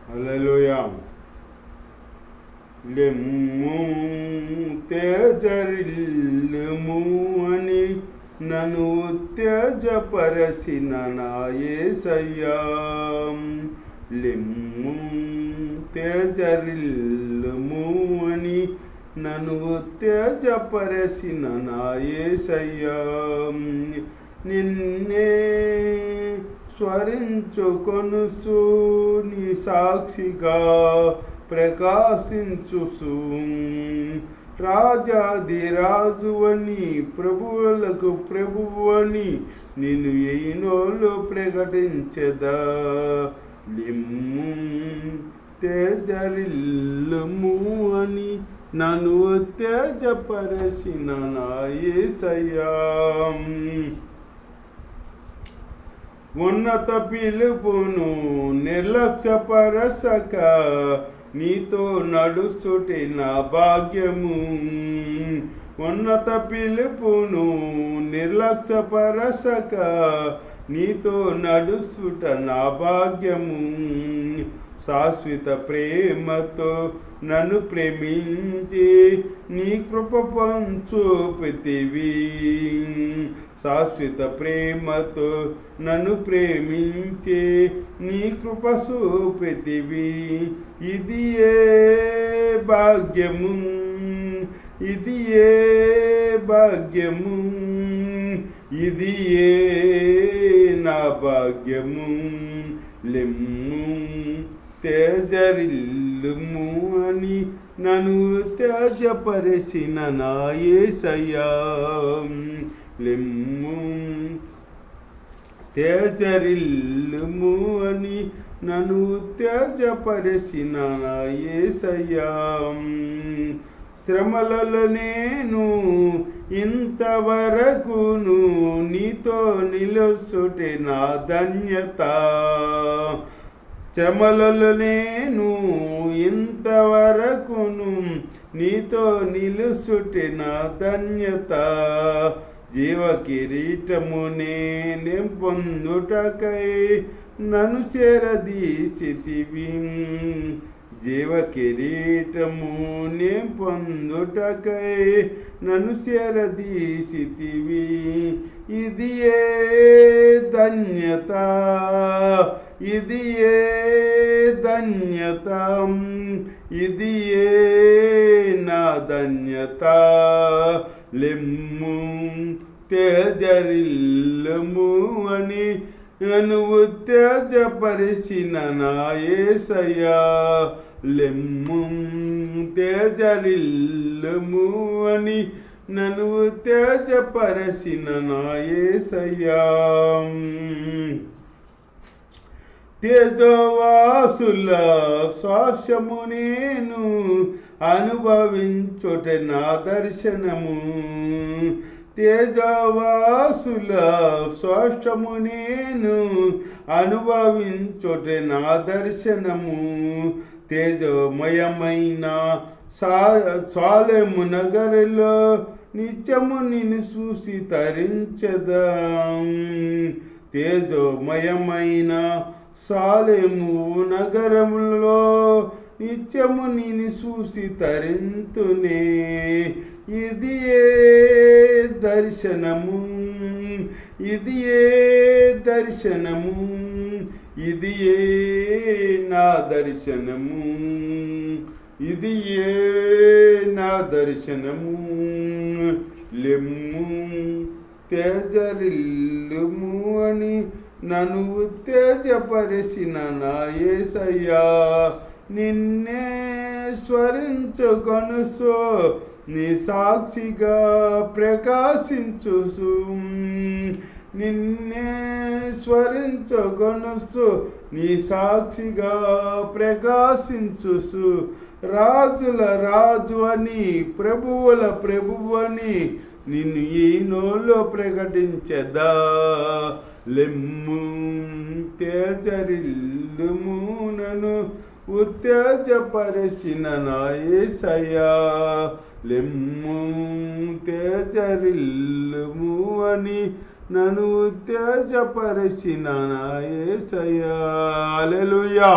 హల్లెలూయా. లెమ్ము తేజరిల్లుము అని నన్ను ఉత్తేజపరచిన నా యేసయ్యా. లెమ్ము తేజరిల్లుము అని నన్ను ఉత్తేజపరచిన నా యేసయ్యా. నిన్నే స్మరించుకొనుచు నీ సాక్షిగా ప్రకాశించుచు రాజాదిరాజువని ప్రభువులకు ప్రభువని నిన్ను ఎన్నోళ్ళు ప్రకటించదా. లిమ్ము తేజరిల్లుము అని నన్ను ఉత్తేజపరచిన నా యేసయ్యా. ఉన్నత పిలుపును నిర్లక్ష్యపరచక నీతో నడుచుటే నా భాగ్యము. ఉన్నత పిలుపును నిర్లక్ష్యపరచక నీతో నడుచుట నా భాగ్యము. శాశ్వత ప్రేమతో నన్ను ప్రేమించి నీ కృప పంచుపితివి. శాశ్వత ప్రేమతో నన్ను ప్రేమించి నీ కృప చూపితివి. ఇది ఏ భాగ్యము, ఇది ఏ భాగ్యము, ఇది ఏ నా భాగ్యము. లెమ్ము తేజరిల్లుము అని నన్ను తేజపరచిన నా యేసయ్యా. లెమ్ము తేజరిల్లుము అని నన్ను తేజపరచిన నా యేసయ్యా. శ్రమలలో నేను ఇంతవరకును నీతో నిలుచుటే నా ధన్యత. శ్రమలలో నేను ఇంతవరకును నీతో నిలుచుటే నా ధన్యత. జీవ కిరీటమునే పొందుటకై నన్ను చేరదీసితివి. జీవ కిరీటము పొందుటకై నన్ను చేరదీసితివి. ఇది ఏ ధన్యత, ఇది ఏ ధన్యత, ఇది ఏ నా ధన్యత. లెమ్ము తేజరిల్లుము అని నన్ను ఉత్తేజపరిచిన నా యేసయ్యా. లెమ్ము తేజరిల్లుము అని నన్ను ఉత్తేజపరిచిన నా యేసయ్యా. తేజవాసుల శ్వాసము నేను అనుభవించుట నా దర్శనము. తేజవాసుల శ్వాసము నేను అనుభవించుట నా దర్శనము. తేజమయమైన సాలెము నగరులో నిత్యము నిన్ను చూసి తరించదా. తేజమయమైన సాలెము నగరములో నిత్యము నిన్ను చూసి తరింతునే. ఇది ఏ దర్శనము, ఇది ఏ దర్శనము, ఇది ఏ నా దర్శనము, ఇది ఏ నా దర్శనము. లెమ్ము తేజరిల్లుము అని నన్ను ఉత్తేజపరిచిన నా యేసయ్యా. నిన్నే స్మరించుకొనుచు నీ సాక్షిగా ప్రకాశించుచు. నిన్నే స్మరించుకొనుచు నీ సాక్షిగా ప్రకాశించుచు. రాజుల రాజు అని ప్రభువుల ప్రభువని నిన్ను ఈనోలో ప్రకటించదా. లెమ్ము తేజరిల్లుము నన్ను ఉత్తేజపరిచిన నా యేసయ్యా. లెమ్ము తేజరిల్లుము అని నన్ను ఉత్తేజపరిచిన నా యేసయ్యా. హల్లెలూయా.